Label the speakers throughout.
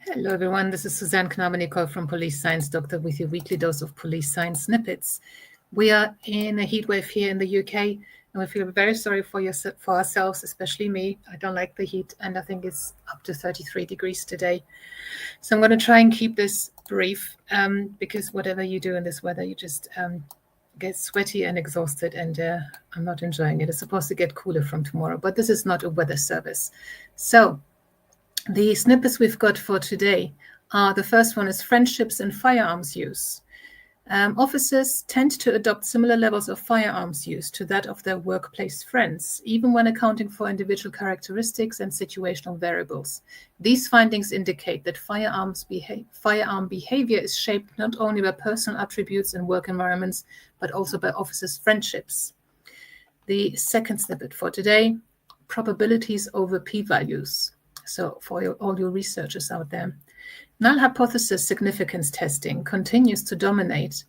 Speaker 1: Hello, everyone. This is Suzanne Knabe-Nicole from Police Science Doctor with your weekly dose of police science snippets. We are in a heat wave here in the UK, and we feel very sorry for ourselves, especially me. I don't like the heat, and I think it's up to 33 degrees today. So I'm going to try and keep this brief because whatever you do in this weather, you just get sweaty and exhausted, and I'm not enjoying it. It's supposed to get cooler from tomorrow, but this is not a weather service. So the snippets we've got for today are, the first one is friendships and firearms use. Officers tend to adopt similar levels of firearms use to that of their workplace friends, even when accounting for individual characteristics and situational variables. These findings indicate that firearm behavior is shaped not only by personal attributes and work environments, but also by officers' friendships. The second snippet for today, probabilities over p-values. So for all your researchers out there, null hypothesis significance testing continues to dominate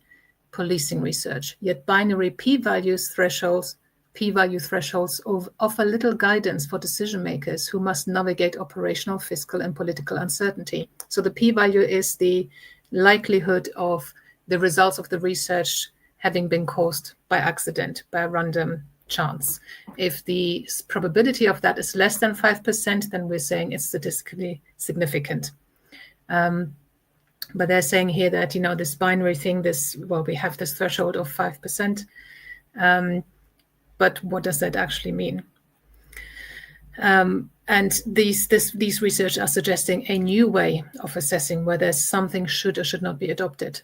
Speaker 1: policing research, yet binary p-value thresholds offer little guidance for decision makers who must navigate operational, fiscal, and political uncertainty. So the p-value is the likelihood of the results of the research having been caused by accident, by random chance. If the probability of that is less than 5%, then we're saying it's statistically significant. But they're saying here that, this binary thing, we have this threshold of 5%. But what does that actually mean? And these research are suggesting a new way of assessing whether something should or should not be adopted.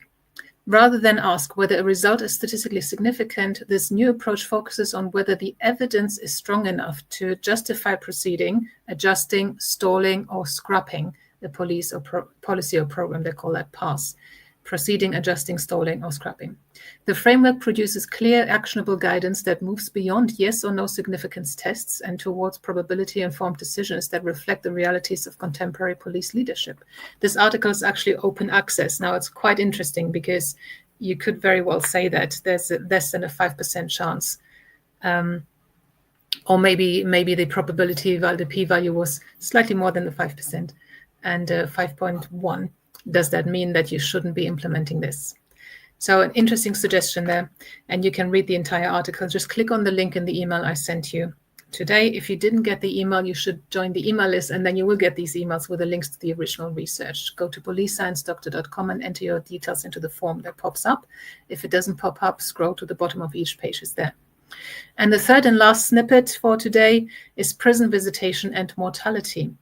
Speaker 1: Rather than ask whether a result is statistically significant, this new approach focuses on whether the evidence is strong enough to justify proceeding, adjusting, stalling, or scrapping the policy or program. They call that PASS. Proceeding, adjusting, stalling, or scrapping. The framework produces clear, actionable guidance that moves beyond yes or no significance tests and towards probability-informed decisions that reflect the realities of contemporary police leadership. This article is actually open access. Now, it's quite interesting because you could very well say that there's less than a 5% chance. Or maybe the probability, the p-value was slightly more than the 5%, and 5.1. Does that mean that you shouldn't be implementing this? So an interesting suggestion there, and you can read the entire article. Just click on the link in the email I sent you today. If you didn't get the email, you should join the email list, and then you will get these emails with the links to the original research. Go to policesciencedoctor.com and enter your details into the form that pops up. If it doesn't pop up, scroll to the bottom of each page, is there. And the third and last snippet for today is prison visitation and mortality.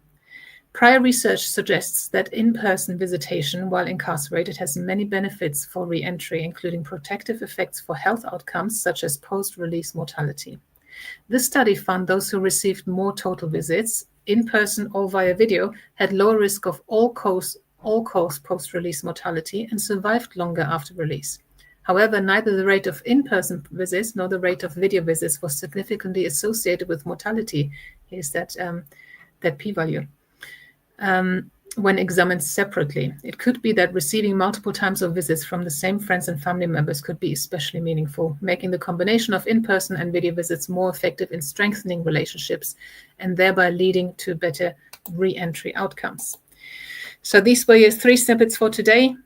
Speaker 1: Prior research suggests that in-person visitation while incarcerated has many benefits for re-entry, including protective effects for health outcomes such as post-release mortality. This study found those who received more total visits, in person or via video, had lower risk of all-cause post-release mortality and survived longer after release. However, neither the rate of in-person visits nor the rate of video visits was significantly associated with mortality. Here's that p-value. When examined separately. It could be that receiving multiple times of visits from the same friends and family members could be especially meaningful, making the combination of in-person and video visits more effective in strengthening relationships and thereby leading to better re-entry outcomes. So these were your 3 snippets for today.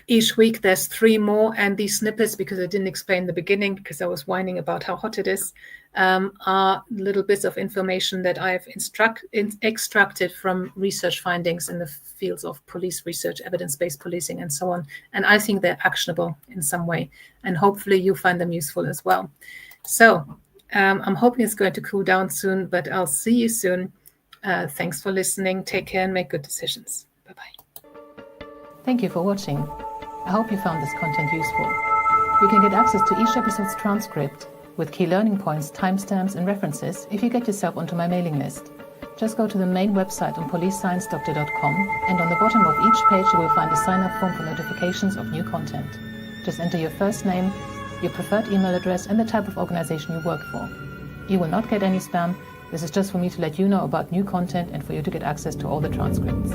Speaker 1: Each week there's 3 more, and these snippets, because I didn't explain the beginning because I was whining about how hot it is, are little bits of information that I've extracted from research findings in the fields of police research, evidence-based policing, and so on. And I think they're actionable in some way, and hopefully you find them useful as well. So I'm hoping it's going to cool down soon, but I'll see you soon. Thanks for listening. Take care and make good decisions. Bye-bye.
Speaker 2: Thank you for watching. I hope you found this content useful. You can get access to each episode's transcript with key learning points, timestamps, and references if you get yourself onto my mailing list. Just go to the main website on policesciencedoctor.com, and on the bottom of each page you will find a sign-up form for notifications of new content. Just enter your first name, your preferred email address, and the type of organization you work for. You will not get any spam. This is just for me to let you know about new content and for you to get access to all the transcripts.